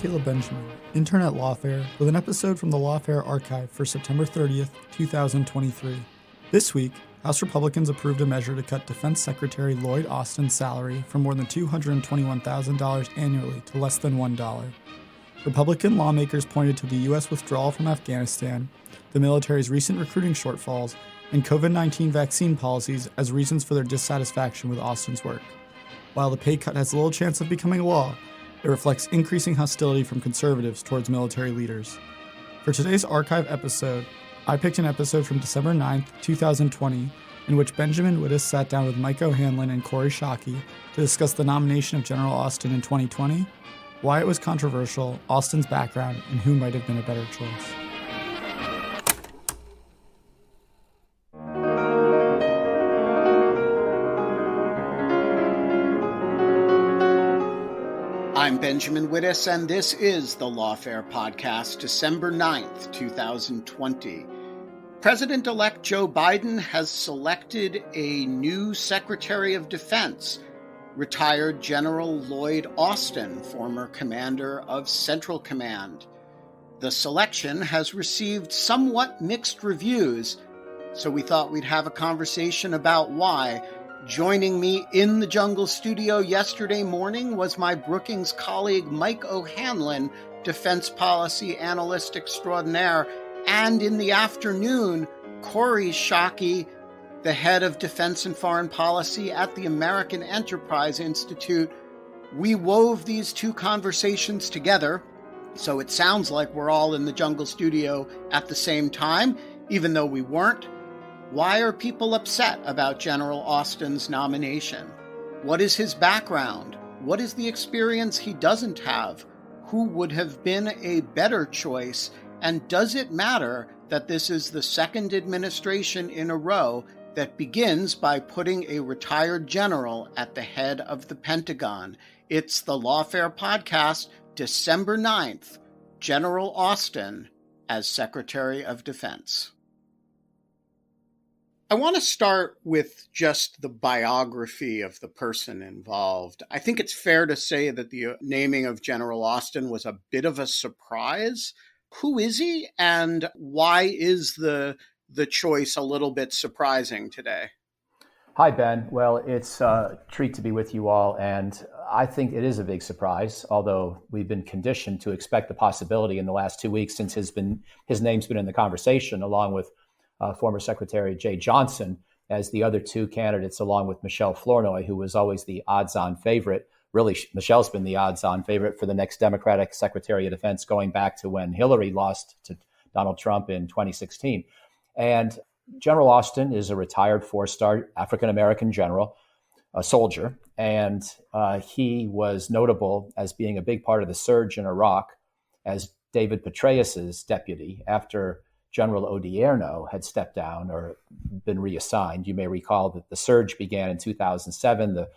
Caleb Benjamin, intern at Lawfare, with an episode from the Lawfare archive for September 30th, 2023. This week, House Republicans approved a measure to cut Defense Secretary Lloyd Austin's salary from more than $221,000 annually to less than $1. Republican lawmakers pointed to the U.S. withdrawal from Afghanistan, the military's recent recruiting shortfalls, and COVID-19 vaccine policies as reasons for their dissatisfaction with Austin's work. While the pay cut has little chance of becoming a law, it reflects increasing hostility from conservatives towards military leaders. For today's archive episode, I picked an episode from December 9th, 2020, in which Benjamin Wittes sat down with Mike O'Hanlon and Kori Schake to discuss the nomination of General Austin in 2020, why it was controversial, Austin's background, and who might have been a better choice. I'm Benjamin Wittes, and this is the Lawfare podcast, December 9th, 2020. President-elect Joe Biden has selected a new Secretary of Defense, retired General Lloyd Austin, former commander of Central Command. The selection has received somewhat mixed reviews, so we thought we'd have a conversation about why. Joining me in the Jungle studio yesterday morning was my Brookings colleague Mike O'Hanlon, defense policy analyst extraordinaire, and in the afternoon, Kori Schake, the head of defense and foreign policy at the American Enterprise Institute. We wove these two conversations together, so it sounds like we're all in the Jungle studio at the same time, even though we weren't. Why are people upset about General Austin's nomination? What is his background? What is the experience he doesn't have? Who would have been a better choice? And does it matter that this is the second administration in a row that begins by putting a retired general at the head of the Pentagon? It's the Lawfare podcast, December 9th, General Austin as Secretary of Defense. I want to start with just the biography of the person involved. I think it's fair to say that the naming of General Austin was a bit of a surprise. Who is he, and why is the choice a little bit surprising today? Hi, Ben. Well, it's a treat to be with you all, and I think it is a big surprise, although we've been conditioned to expect the possibility in the last 2 weeks since his name's been in the conversation, along with former Secretary Jay Johnson as the other two candidates, along with Michelle Flournoy, who was always the odds-on favorite. Really, Michelle's been the odds-on favorite for the next Democratic Secretary of Defense going back to when Hillary lost to Donald Trump in 2016. And General Austin is a retired four-star African-American general, a soldier, and he was notable as being a big part of the surge in Iraq as David Petraeus's deputy after General Odierno had stepped down or been reassigned. You may recall that the surge began in 2007, the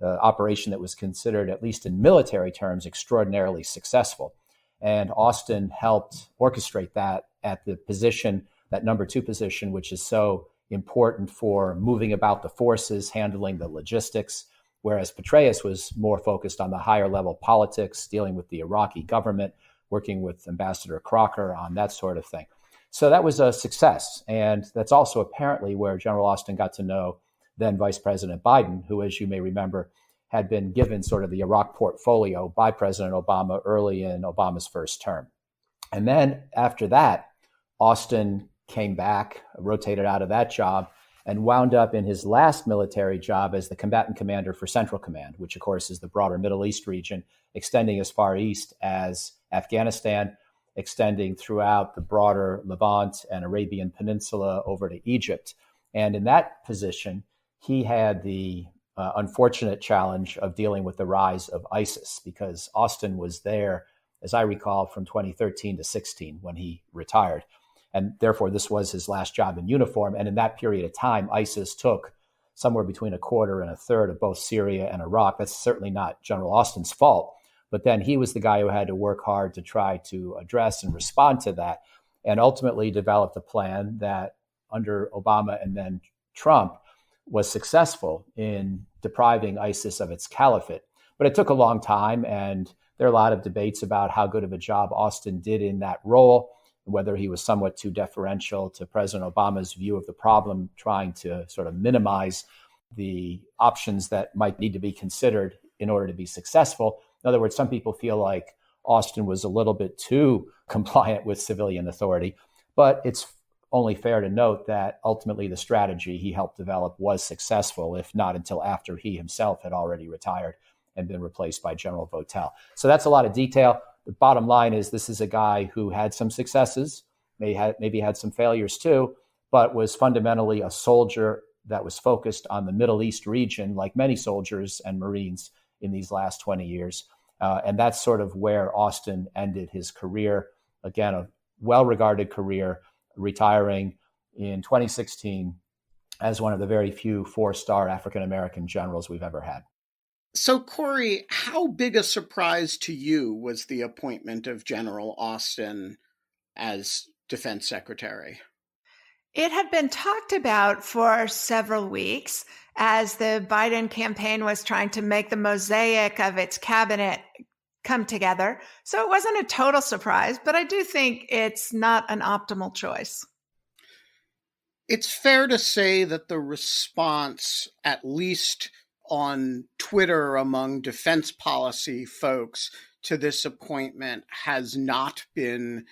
operation that was considered, at least in military terms, extraordinarily successful. And Austin helped orchestrate that at the position, that number two position, which is so important for moving about the forces, handling the logistics, whereas Petraeus was more focused on the higher level politics, dealing with the Iraqi government, working with Ambassador Crocker on that sort of thing. So that was a success. And that's also apparently where General Austin got to know then Vice President Biden, who, as you may remember, had been given sort of the Iraq portfolio by President Obama early in Obama's first term. And then after that, Austin came back, rotated out of that job, and wound up in his last military job as the combatant commander for Central Command, which, of course, is the broader Middle East region, extending as far east as Afghanistan, extending throughout the broader Levant and Arabian Peninsula over to Egypt. And in that position, he had the unfortunate challenge of dealing with the rise of ISIS, because Austin was there, as I recall, from 2013 to 16 when he retired. And therefore, this was his last job in uniform. And in that period of time, ISIS took somewhere between a quarter and a third of both Syria and Iraq. That's certainly not General Austin's fault. But then he was the guy who had to work hard to try to address and respond to that, and ultimately developed a plan that under Obama and then Trump was successful in depriving ISIS of its caliphate. But it took a long time, and there are a lot of debates about how good of a job Austin did in that role, whether he was somewhat too deferential to President Obama's view of the problem, trying to sort of minimize the options that might need to be considered in order to be successful. In other words, some people feel like Austin was a little bit too compliant with civilian authority, but it's only fair to note that ultimately the strategy he helped develop was successful, if not until after he himself had already retired and been replaced by General Votel. So that's a lot of detail. The bottom line is this is a guy who had some successes, maybe had some failures too, but was fundamentally a soldier that was focused on the Middle East region, like many soldiers and Marines in these last 20 years. And that's sort of where Austin ended his career. Again, a well-regarded career, retiring in 2016 as one of the very few four-star African-American generals we've ever had. So, Kori, how big a surprise to you was the appointment of General Austin as Defense Secretary? It had been talked about for several weeks as the Biden campaign was trying to make the mosaic of its cabinet come together. So it wasn't a total surprise, but I do think it's not an optimal choice. It's fair to say that the response, at least on Twitter among defense policy folks, to this appointment has not been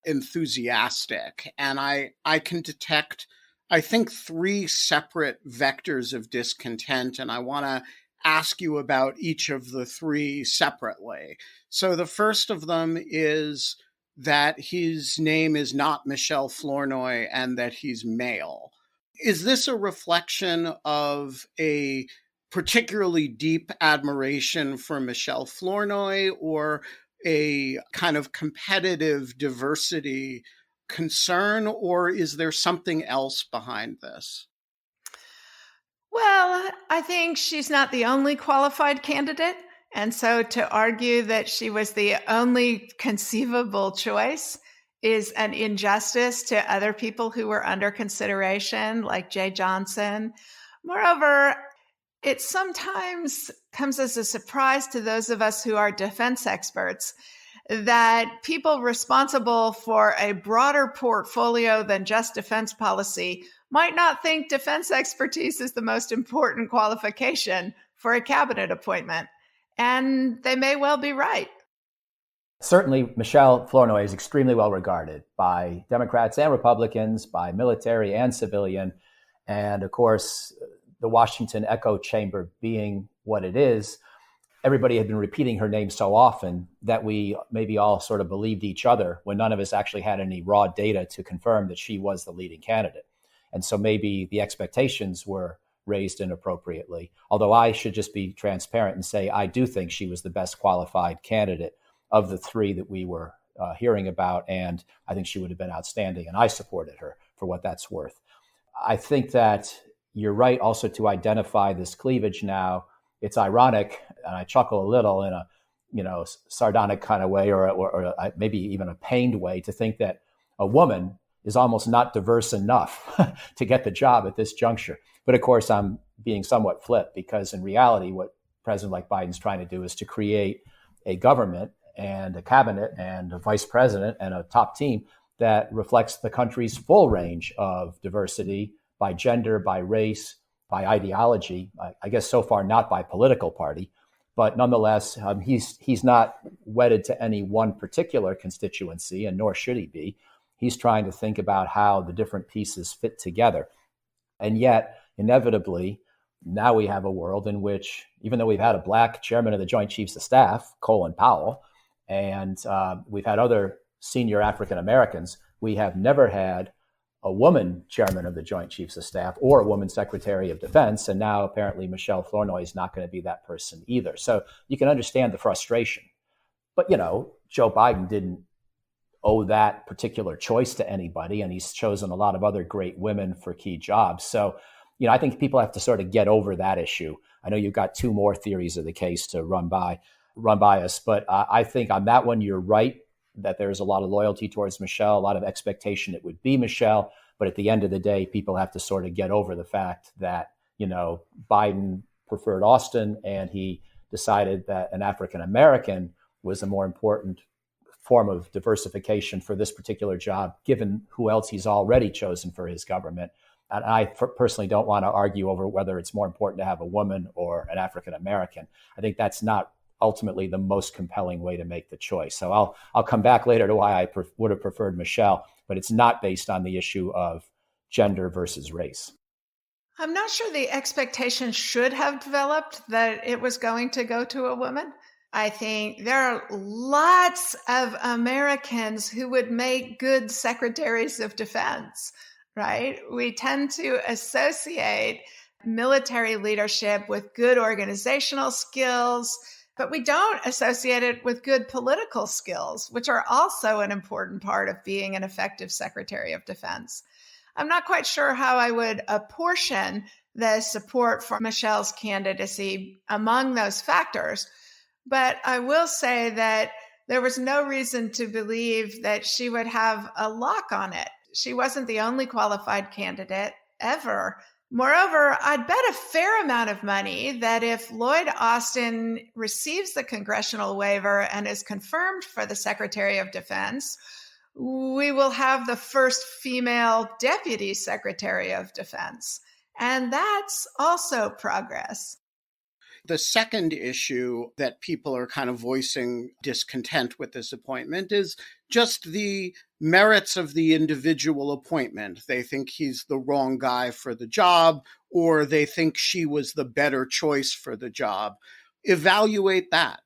enthusiastic. And I can detect, I think, three separate vectors of discontent, and I want to ask you about each of the three separately. So the first of them is that his name is not Michel Flournoy and that he's male. Is this a reflection of a particularly deep admiration for Michel Flournoy, or a kind of competitive diversity concern, or is there something else behind this? Well, I think she's not the only qualified candidate. And so to argue that she was the only conceivable choice is an injustice to other people who were under consideration, like Jay Johnson. Moreover, it sometimes comes as a surprise to those of us who are defense experts that people responsible for a broader portfolio than just defense policy might not think defense expertise is the most important qualification for a cabinet appointment. And they may well be right. Certainly, Michel Flournoy is extremely well regarded by Democrats and Republicans, by military and civilian. And of course, the Washington echo chamber being what it is, everybody had been repeating her name so often that we maybe all sort of believed each other when none of us actually had any raw data to confirm that she was the leading candidate. And so maybe the expectations were raised inappropriately. Although I should just be transparent and say I do think she was the best qualified candidate of the three that we were hearing about, and I think she would have been outstanding, and I supported her for what that's worth. I think that you're right also to identify this cleavage now. It's ironic, and I chuckle a little in a sardonic kind of way, or maybe even a pained way, to think that a woman is almost not diverse enough to get the job at this juncture. But of course, I'm being somewhat flip, because in reality, what President like Biden's trying to do is to create a government and a cabinet and a vice president and a top team that reflects the country's full range of diversity by gender, by race, by ideology. I guess so far not by political party, but nonetheless, he's not wedded to any one particular constituency, and nor should he be. He's trying to think about how the different pieces fit together. And yet, inevitably, now we have a world in which, even though we've had a black chairman of the Joint Chiefs of Staff, Colin Powell, and we've had other senior African Americans, we have never had a woman chairman of the Joint Chiefs of Staff or a woman Secretary of Defense. And now apparently Michel Flournoy is not going to be that person either. So you can understand the frustration. But, Joe Biden didn't owe that particular choice to anybody, and he's chosen a lot of other great women for key jobs. So, I think people have to sort of get over that issue. I know you've got two more theories of the case to run by us, but I think on that one, you're right, that there's a lot of loyalty towards Michelle, a lot of expectation it would be Michelle. But at the end of the day, people have to sort of get over the fact that, Biden preferred Austin, and he decided that an African-American was a more important form of diversification for this particular job, given who else he's already chosen for his government. And I personally don't want to argue over whether it's more important to have a woman or an African American. I think that's not ultimately the most compelling way to make the choice. So I'll come back later to why I would have preferred Michelle, but it's not based on the issue of gender versus race. I'm not sure the expectation should have developed that it was going to go to a woman. I think there are lots of Americans who would make good secretaries of defense, right? We tend to associate military leadership with good organizational skills, but we don't associate it with good political skills, which are also an important part of being an effective Secretary of Defense. I'm not quite sure how I would apportion the support for Michelle's candidacy among those factors, but I will say that there was no reason to believe that she would have a lock on it. She wasn't the only qualified candidate ever. Moreover, I'd bet a fair amount of money that if Lloyd Austin receives the congressional waiver and is confirmed for the Secretary of Defense, we will have the first female Deputy Secretary of Defense. And that's also progress. The second issue that people are kind of voicing discontent with this appointment is just the merits of the individual appointment. They think he's the wrong guy for the job, or they think she was the better choice for the job. Evaluate that.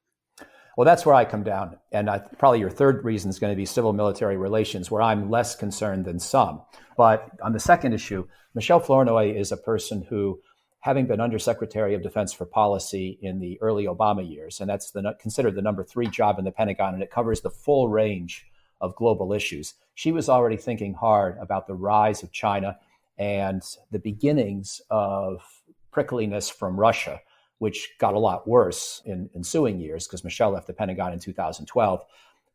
Well, that's where I come down. And probably your third reason is going to be civil-military relations, where I'm less concerned than some. But on the second issue, Michelle Flournoy is a person who, having been Undersecretary of Defense for Policy in the early Obama years, and that's considered the number 3 job in the Pentagon, and it covers the full range of global issues. She was already thinking hard about the rise of China and the beginnings of prickliness from Russia, which got a lot worse in ensuing years because Michelle left the Pentagon in 2012.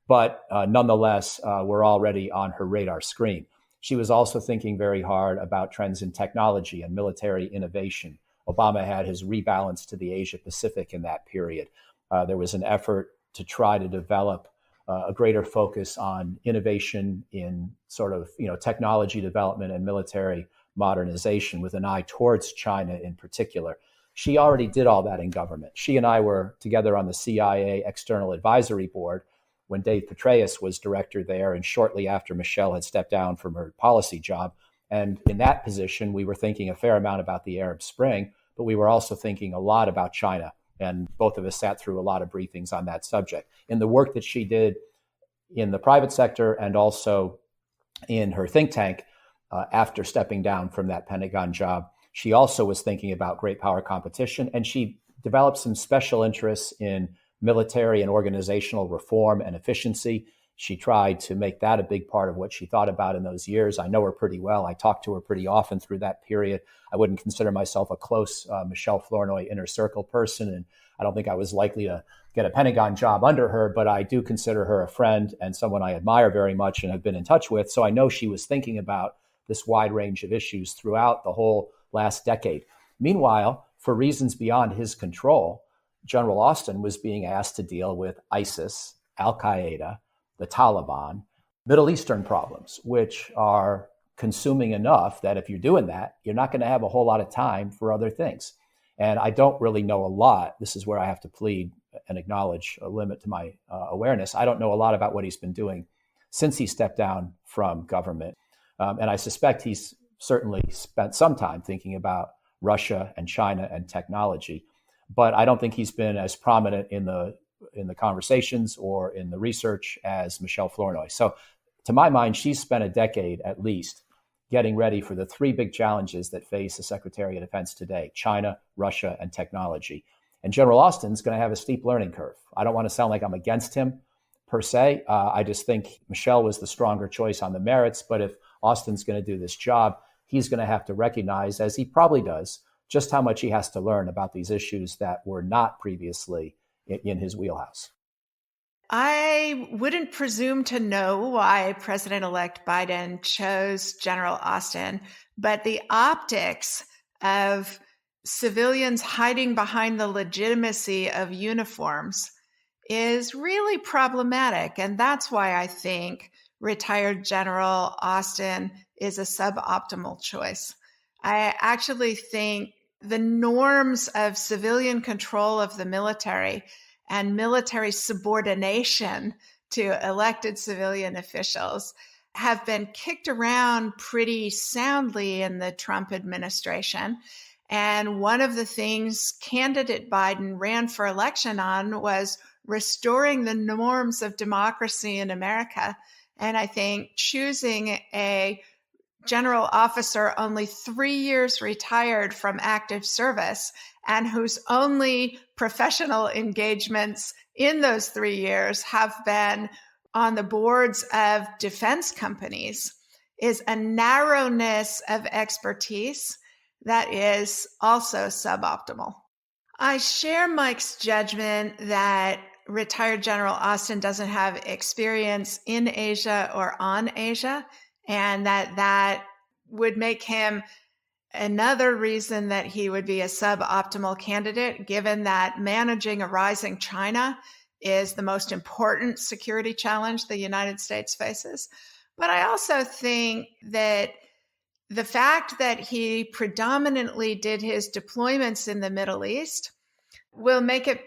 But nonetheless, we're already on her radar screen. She was also thinking very hard about trends in technology and military innovation. Obama had his rebalance to the Asia Pacific in that period. There was an effort to try to develop a greater focus on innovation in sort of, technology development and military modernization with an eye towards China in particular. She already did all that in government. She and I were together on the CIA External Advisory Board when Dave Petraeus was director there, and shortly after Michelle had stepped down from her policy job. And in that position, we were thinking a fair amount about the Arab Spring, but we were also thinking a lot about China. And both of us sat through a lot of briefings on that subject. In the work that she did in the private sector and also in her think tank after stepping down from that Pentagon job, she also was thinking about great power competition, and she developed some special interests in military and organizational reform and efficiency. She tried to make that a big part of what she thought about in those years. I know her pretty well. I talked to her pretty often through that period. I wouldn't consider myself a close Michelle Flournoy inner circle person, and I don't think I was likely to get a Pentagon job under her, but I do consider her a friend and someone I admire very much and have been in touch with. So I know she was thinking about this wide range of issues throughout the whole last decade. Meanwhile, for reasons beyond his control, General Austin was being asked to deal with ISIS, Al-Qaeda, the Taliban, Middle Eastern problems, which are consuming enough that if you're doing that, you're not going to have a whole lot of time for other things. And I don't really know a lot. This is where I have to plead and acknowledge a limit to my awareness. I don't know a lot about what he's been doing since he stepped down from government. And I suspect he's certainly spent some time thinking about Russia and China and technology. But I don't think he's been as prominent in the conversations or in the research as Michelle Flournoy. So to my mind, she's spent a decade at least getting ready for the 3 big challenges that face the Secretary of Defense today: China, Russia, and technology. And General Austin's going to have a steep learning curve. I don't want to sound like I'm against him per se. I just think Michelle was the stronger choice on the merits. But if Austin's going to do this job, he's going to have to recognize, as he probably does, just how much he has to learn about these issues that were not previously in his wheelhouse. I wouldn't presume to know why President-elect Biden chose General Austin, but the optics of civilians hiding behind the legitimacy of uniforms is really problematic. And that's why I think retired General Austin is a suboptimal choice. I actually think the norms of civilian control of the military and military subordination to elected civilian officials have been kicked around pretty soundly in the Trump administration. And one of the things candidate Biden ran for election on was restoring the norms of democracy in America. And I think choosing a general officer only 3 years retired from active service and whose only professional engagements in those 3 years have been on the boards of defense companies is a narrowness of expertise that is also suboptimal. I share Mike's judgment that retired General Austin doesn't have experience in Asia or on Asia, and that would make him another reason that he would be a suboptimal candidate, given that managing a rising China is the most important security challenge the United States faces. But I also think that the fact that he predominantly did his deployments in the Middle East will make it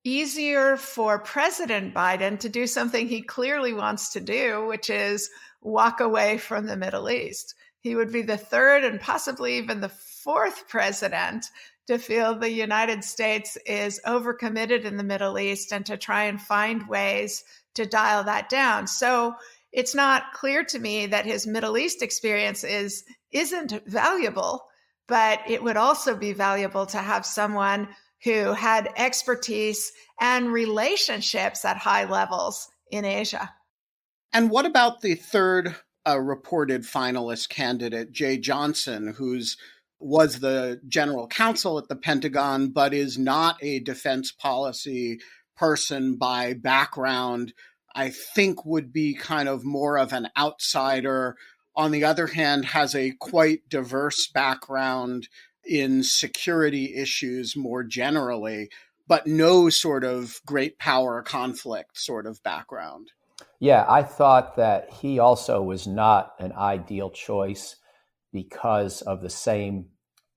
easier for President Biden to do something he clearly wants to do, which is walk away from the Middle East. He would be the third and possibly even the fourth president to feel the United States is overcommitted in the Middle East and to try and find ways to dial that down. So it's not clear to me that his Middle East experience isn't valuable, but it would also be valuable to have someone who had expertise and relationships at high levels in Asia. And what about the third reported finalist candidate, Jay Johnson, was the general counsel at the Pentagon, but is not a defense policy person by background? I think would be kind of more of an outsider. On the other hand, has a quite diverse background in security issues more generally, but no sort of great power conflict sort of background. Yeah, I thought that he also was not an ideal choice because of the same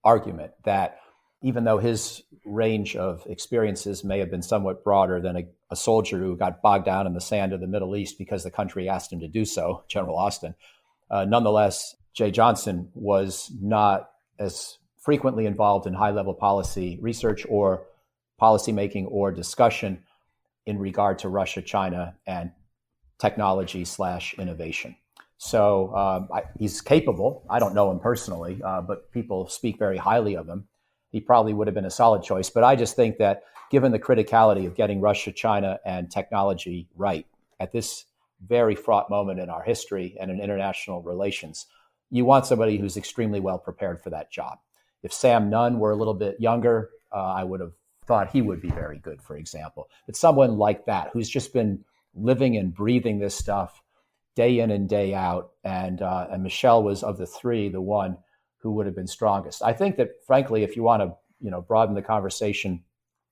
argument that even though his range of experiences may have been somewhat broader than a soldier who got bogged down in the sand of the Middle East because the country asked him to do so, General Austin, nonetheless, Jay Johnson was not as frequently involved in high-level policy research or policymaking or discussion in regard to Russia, China, and technology/innovation. So he's capable. I don't know him personally, but people speak very highly of him. He probably would have been a solid choice. But I just think that given the criticality of getting Russia, China, and technology right at this very fraught moment in our history and in international relations, you want somebody who's extremely well prepared for that job. If Sam Nunn were a little bit younger, I would have thought he would be very good, for example. But someone like that, who's just been living and breathing this stuff day in and day out, and Michelle was, of the three, the one who would have been strongest. I think that, frankly, if you want to broaden the conversation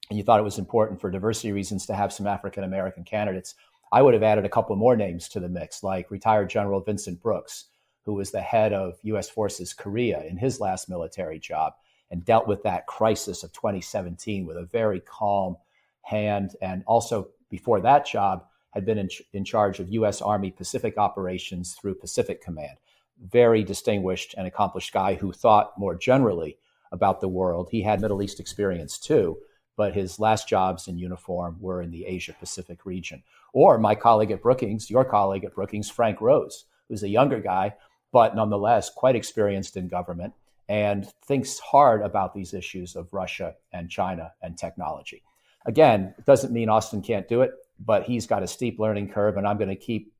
and you thought it was important for diversity reasons to have some African-American candidates, I would have added a couple more names to the mix, like retired General Vincent Brooks, who was the head of U.S. Forces Korea in his last military job and dealt with that crisis of 2017 with a very calm hand. And also, before that job, had been in charge of U.S. Army Pacific operations through Pacific Command. Very distinguished and accomplished guy who thought more generally about the world. He had Middle East experience too, but his last jobs in uniform were in the Asia Pacific region. Or my colleague at Brookings, your colleague at Brookings, Frank Rose, who's a younger guy, but nonetheless quite experienced in government and thinks hard about these issues of Russia and China and technology. Again, it doesn't mean Austin can't do it, but he's got a steep learning curve, and I'm going to keep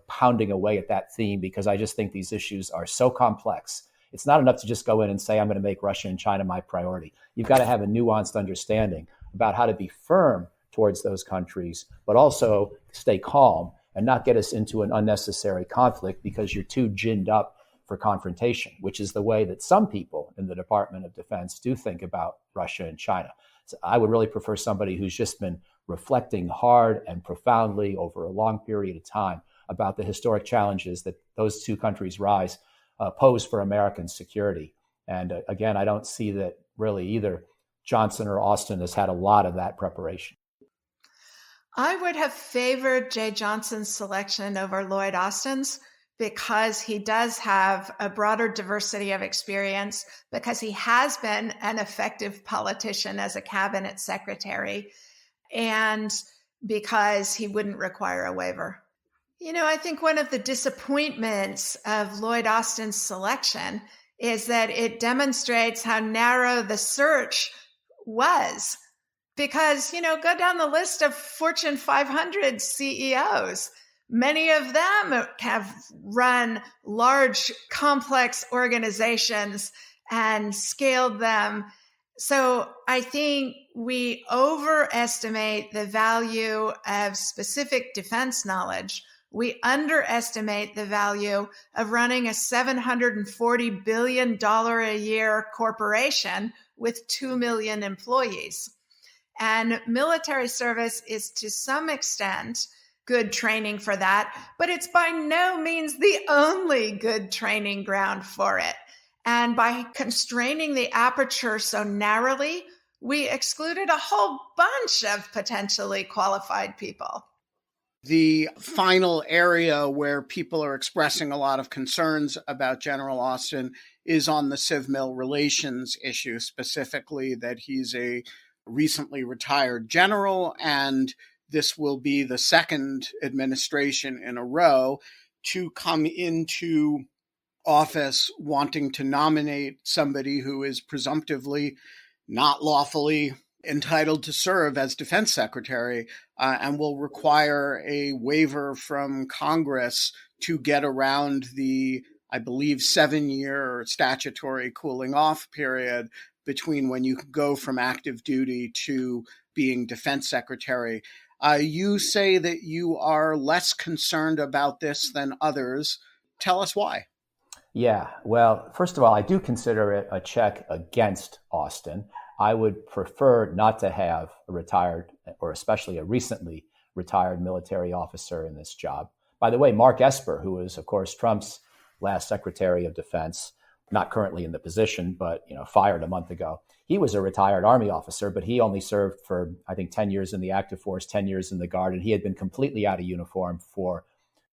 pounding away at that theme because I just think these issues are so complex. It's not enough to just go in and say, I'm going to make Russia and China my priority. You've got to have a nuanced understanding about how to be firm towards those countries, but also stay calm and not get us into an unnecessary conflict because you're too ginned up for confrontation, which is the way that some people in the Department of Defense do think about Russia and China. So I would really prefer somebody who's just been reflecting hard and profoundly over a long period of time about the historic challenges that those two countries pose for American security. And again, I don't see that really either Johnson or Austin has had a lot of that preparation. I would have favored Jeh Johnson's selection over Lloyd Austin's because he does have a broader diversity of experience, because he has been an effective politician as a cabinet secretary, and because he wouldn't require a waiver. I think one of the disappointments of Lloyd Austin's selection is that it demonstrates how narrow the search was. Because, go down the list of Fortune 500 CEOs. Many of them have run large, complex organizations and scaled them. So I think we overestimate the value of specific defense knowledge. We underestimate the value of running a $740 billion a year corporation with 2 million employees. And military service is to some extent good training for that, but it's by no means the only good training ground for it. And by constraining the aperture so narrowly, we excluded a whole bunch of potentially qualified people. The final area where people are expressing a lot of concerns about General Austin is on the civ-mil relations issue, specifically that he's a recently retired general, and this will be the second administration in a row to come into office wanting to nominate somebody who is presumptively not lawfully entitled to serve as defense secretary, and will require a waiver from Congress to get around the, I believe, 7-year statutory cooling off period between when you go from active duty to being defense secretary. You say that you are less concerned about this than others. Tell us why. Yeah, well, first of all, I do consider it a check against Austin. I would prefer not to have a retired, or especially a recently retired military officer in this job. By the way, Mark Esper, who was, of course, Trump's last Secretary of Defense, not currently in the position, but fired a month ago. He was a retired Army officer, but he only served for, I think, 10 years in the active force, 10 years in the Guard, and he had been completely out of uniform for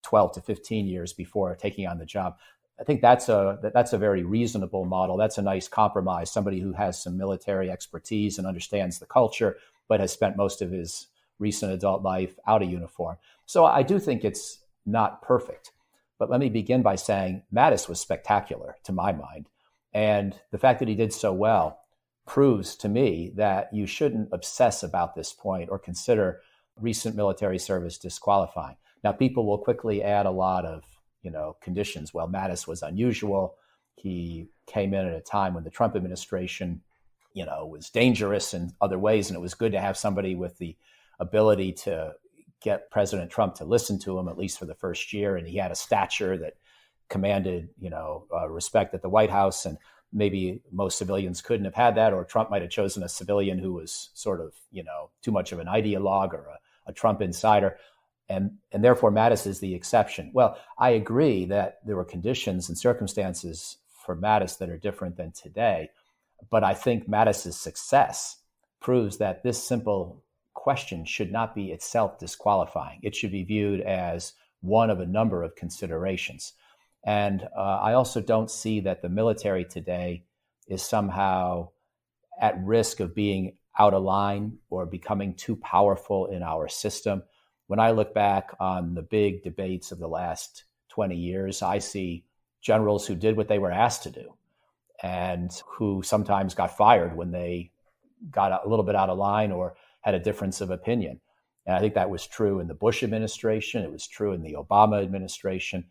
12 to 15 years before taking on the job. I think that's a very reasonable model. That's a nice compromise. Somebody who has some military expertise and understands the culture, but has spent most of his recent adult life out of uniform. So I do think it's not perfect. But let me begin by saying Mattis was spectacular to my mind. And the fact that he did so well proves to me that you shouldn't obsess about this point or consider recent military service disqualifying. Now, people will quickly add a lot of conditions. Well, Mattis was unusual. He came in at a time when the Trump administration, was dangerous in other ways. And it was good to have somebody with the ability to get President Trump to listen to him, at least for the first year. And he had a stature that commanded, respect at the White House. And maybe most civilians couldn't have had that, or Trump might have chosen a civilian who was sort of, too much of an ideologue or a Trump insider. And therefore, Mattis is the exception. Well, I agree that there were conditions and circumstances for Mattis that are different than today. But I think Mattis's success proves that this simple question should not be itself disqualifying. It should be viewed as one of a number of considerations. And I also don't see that the military today is somehow at risk of being out of line or becoming too powerful in our system. When I look back on the big debates of the last 20 years, I see generals who did what they were asked to do and who sometimes got fired when they got a little bit out of line or had a difference of opinion. And I think that was true in the Bush administration. It was true in the Obama administration.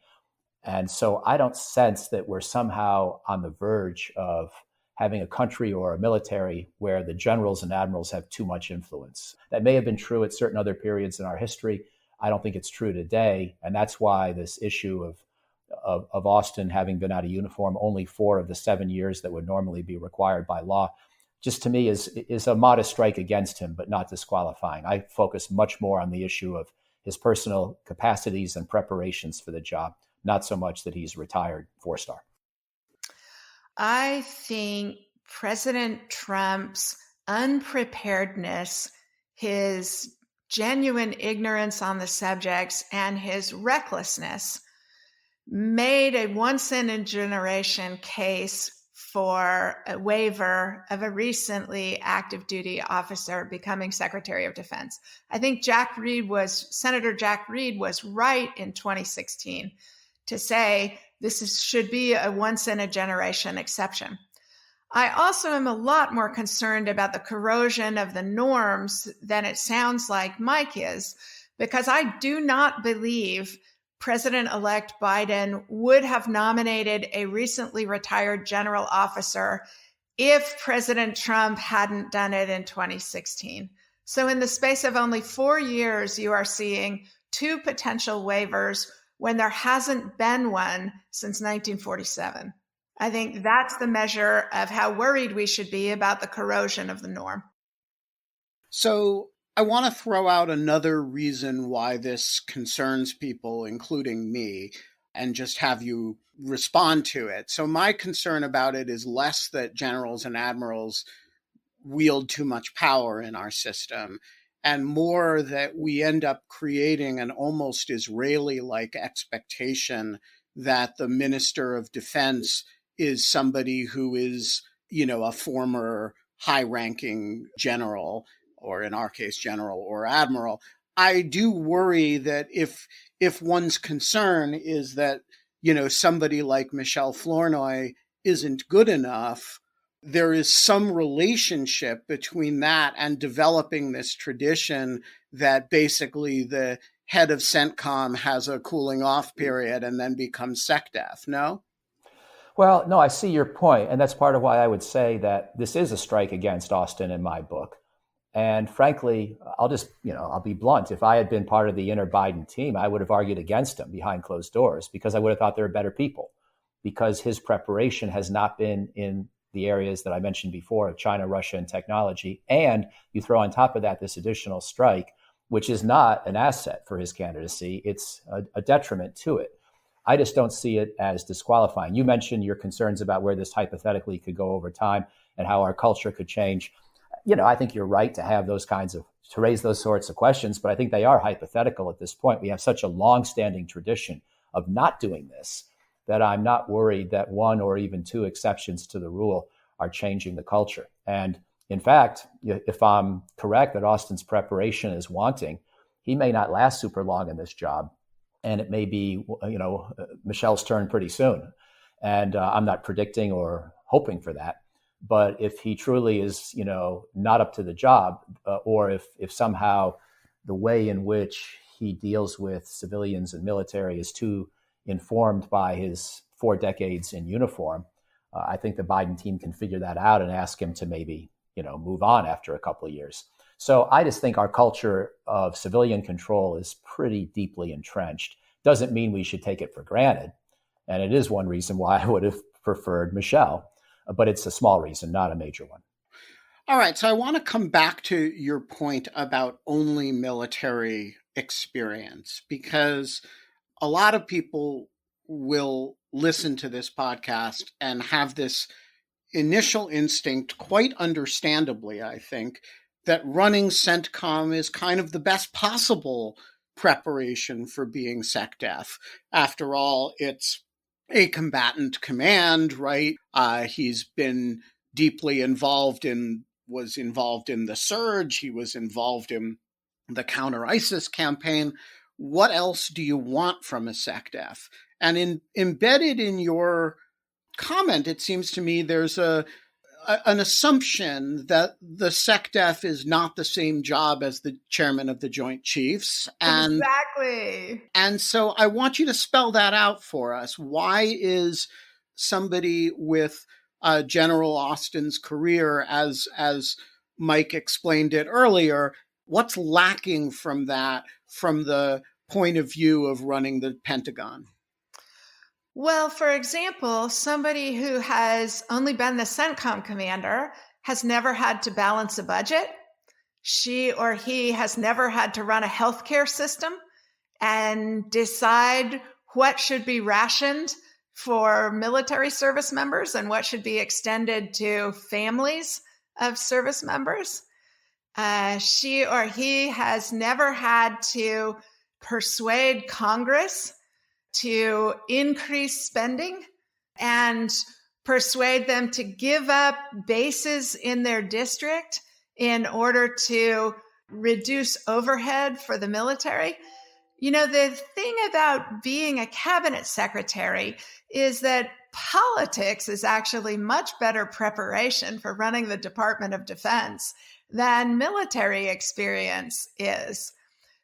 And so I don't sense that we're somehow on the verge of having a country or a military where the generals and admirals have too much influence. That may have been true at certain other periods in our history. I don't think it's true today. And that's why this issue of Austin having been out of uniform only 4 of the 7 years that would normally be required by law, just to me is a modest strike against him, but not disqualifying. I focus much more on the issue of his personal capacities and preparations for the job, not so much that he's retired 4-star. I think President Trump's unpreparedness, his genuine ignorance on the subjects, and his recklessness made a once-in-a-generation case for a waiver of a recently active duty officer becoming Secretary of Defense. I think Senator Jack Reed was right in 2016 to say should be a once-in-a-generation exception. I also am a lot more concerned about the corrosion of the norms than it sounds like Mike is, because I do not believe President-elect Biden would have nominated a recently retired general officer if President Trump hadn't done it in 2016. So in the space of only 4 years, you are seeing 2 potential waivers when there hasn't been one since 1947. I think that's the measure of how worried we should be about the corrosion of the norm. So I want to throw out another reason why this concerns people, including me, and just have you respond to it. So my concern about it is less that generals and admirals wield too much power in our system, and more that we end up creating an almost Israeli-like expectation that the Minister of Defense is somebody who is, a former high-ranking general, or in our case, general or admiral. I do worry that if one's concern is that, somebody like Michelle Flournoy isn't good enough, there is some relationship between that and developing this tradition that basically the head of CENTCOM has a cooling off period and then becomes SecDef, no? Well, no, I see your point. And that's part of why I would say that this is a strike against Austin in my book. And frankly, I'll be blunt. If I had been part of the inner Biden team, I would have argued against him behind closed doors because I would have thought they were better people, because his preparation has not been in the areas that I mentioned before of China, Russia, and technology. And you throw on top of that this additional strike, which is not an asset for his candidacy. It's a detriment to it. I just don't see it as disqualifying. You mentioned your concerns about where this hypothetically could go over time and how our culture could change. I think you're right to raise those sorts of questions, but I think they are hypothetical at this point. We have such a long-standing tradition of not doing this that I'm not worried that 1 or even 2 exceptions to the rule are changing the culture. And in fact, if I'm correct that Austin's preparation is wanting, he may not last super long in this job. And it may be, Michelle's turn pretty soon. And I'm not predicting or hoping for that. But if he truly is, not up to the job, or if somehow the way in which he deals with civilians and military is too informed by his 4 decades in uniform, I think the Biden team can figure that out and ask him to maybe, move on after a couple of years. So I just think our culture of civilian control is pretty deeply entrenched. Doesn't mean we should take it for granted. And it is one reason why I would have preferred Michelle, but it's a small reason, not a major one. All right. So I want to come back to your point about only military experience, because a lot of people will listen to this podcast and have this initial instinct, quite understandably, I think, that running CENTCOM is kind of the best possible preparation for being SecDef. After all, it's a combatant command, right? He's been deeply was involved in the surge. He was involved in the counter-ISIS campaign. What else do you want from a SecDef? And embedded in your comment, it seems to me there's an assumption that the SecDef is not the same job as the chairman of the Joint Chiefs. Exactly. And so I want you to spell that out for us. Why is somebody with General Austin's career, as Mike explained it earlier, what's lacking from that, from the point of view of running the Pentagon? Well, for example, somebody who has only been the CENTCOM commander has never had to balance a budget. She or he has never had to run a healthcare system and decide what should be rationed for military service members and what should be extended to families of service members. She or he has never had to persuade Congress to increase spending and persuade them to give up bases in their district in order to reduce overhead for the military. You know, the thing about being a cabinet secretary is that politics is actually much better preparation for running the Department of Defense than military experience is,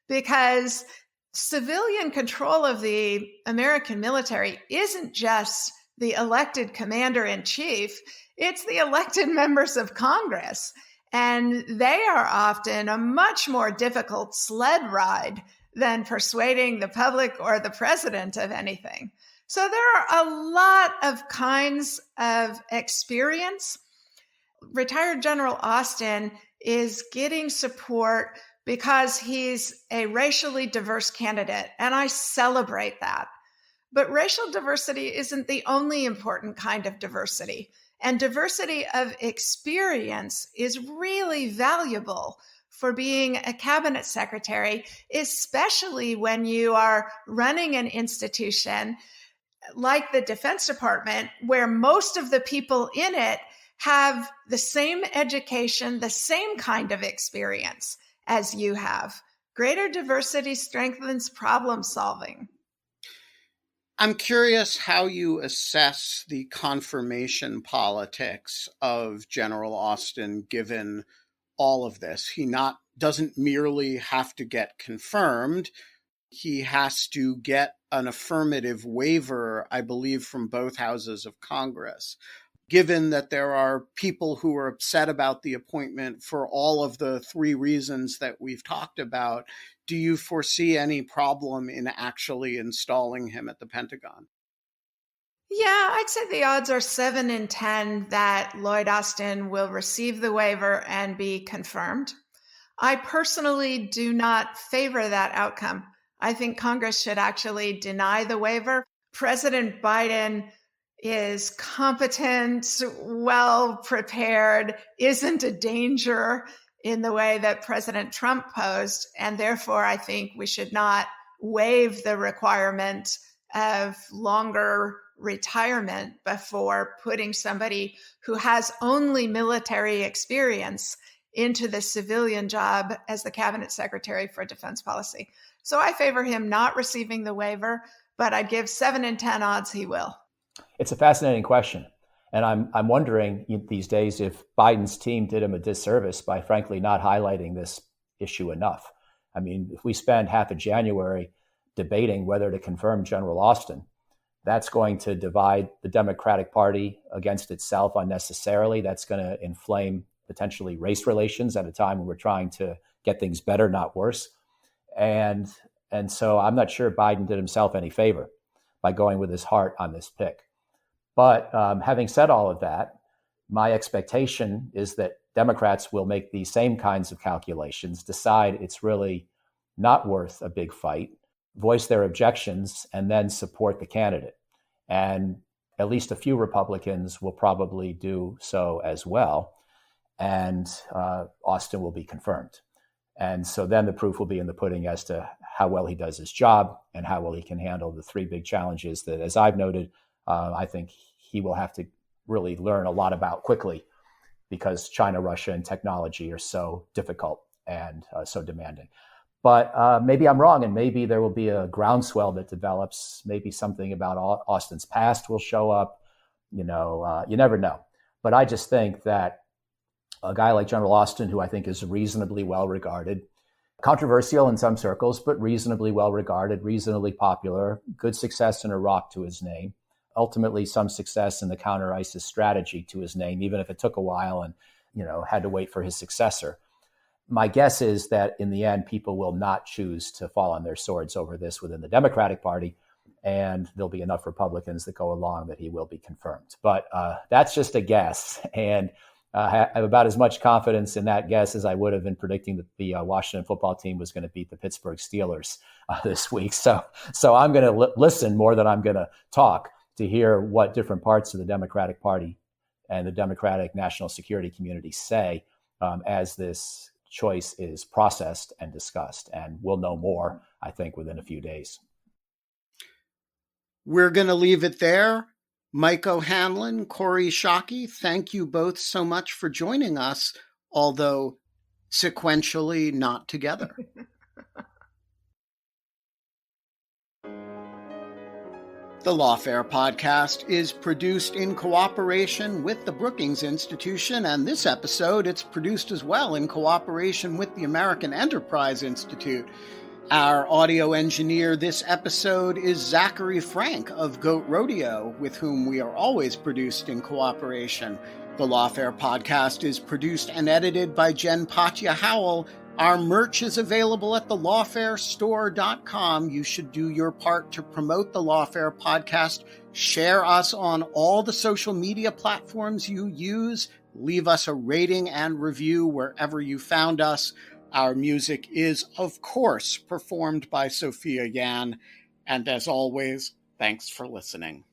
because civilian control of the American military isn't just the elected commander-in-chief, it's the elected members of Congress. And they are often a much more difficult sled ride than persuading the public or the president of anything. So there are a lot of kinds of experience. Retired General Austin is getting support because he's a racially diverse candidate, and I celebrate that. But racial diversity isn't the only important kind of diversity. And diversity of experience is really valuable for being a cabinet secretary, especially when you are running an institution like the Defense Department, where most of the people in it have the same education, the same kind of experience as you have. Greater diversity strengthens problem solving. I'm curious how you assess the confirmation politics of General Austin, given all of this. He doesn't merely have to get confirmed. He has to get an affirmative waiver, I believe, from both houses of Congress. Given that there are people who are upset about the appointment for all of the three reasons that we've talked about, do you foresee any problem in actually installing him at the Pentagon? Yeah, I'd say the odds are 7 in 10 that Lloyd Austin will receive the waiver and be confirmed. I personally do not favor that outcome. I think Congress should actually deny the waiver. President Biden is competent, well prepared, isn't a danger in the way that President Trump posed. And therefore, I think we should not waive the requirement of longer retirement before putting somebody who has only military experience into the civilian job as the cabinet secretary for defense policy. So I favor him not receiving the waiver, but I'd give 7 in 10 odds he will. It's a fascinating question. And I'm wondering these days if Biden's team did him a disservice by frankly not highlighting this issue enough. I mean, if we spend half of January debating whether to confirm General Austin, that's going to divide the Democratic Party against itself unnecessarily. That's going to inflame potentially race relations at a time when we're trying to get things better, not worse. And so I'm not sure Biden did himself any favor by going with his heart on this pick. But having said all of that, my expectation is that Democrats will make these same kinds of calculations, decide it's really not worth a big fight, voice their objections, and then support the candidate. And at least a few Republicans will probably do so as well. And Austin will be confirmed. And so then the proof will be in the pudding as to how well he does his job and how well he can handle the three big challenges that, as I've noted, I think he will have to really learn a lot about quickly because China, Russia, and technology are so difficult and so demanding. But maybe I'm wrong, and maybe there will be a groundswell that develops. Maybe something about Austin's past will show up. You never know. But I just think that a guy like General Austin, who I think is reasonably well regarded, controversial in some circles, but reasonably well regarded, reasonably popular, good success in Iraq to his name, ultimately some success in the counter-ISIS strategy to his name, even if it took a while and had to wait for his successor. My guess is that in the end, people will not choose to fall on their swords over this within the Democratic Party, and there'll be enough Republicans that go along that he will be confirmed. But that's just a guess. And I have about as much confidence in that guess as I would have in predicting that the Washington football team was going to beat the Pittsburgh Steelers this week. So I'm going to listen more than I'm going to talk to hear what different parts of the Democratic Party and the Democratic national security community say as this choice is processed and discussed. And we'll know more, I think, within a few days. We're going to leave it there. Mike O'Hanlon, Kori Schake, thank you both so much for joining us, although sequentially not together. The Lawfare podcast is produced in cooperation with the Brookings Institution, and this episode, it's produced as well in cooperation with the American Enterprise Institute. Our audio engineer this episode is Zachary Frank of Goat Rodeo, with whom we are always produced in cooperation. The Lawfare podcast is produced and edited by Jen Patja Howell. Our merch is available at thelawfarestore.com. You should do your part to promote the Lawfare podcast. Share us on all the social media platforms you use. Leave us a rating and review wherever you found us. Our music is, of course, performed by Sophia Yan. And as always, thanks for listening.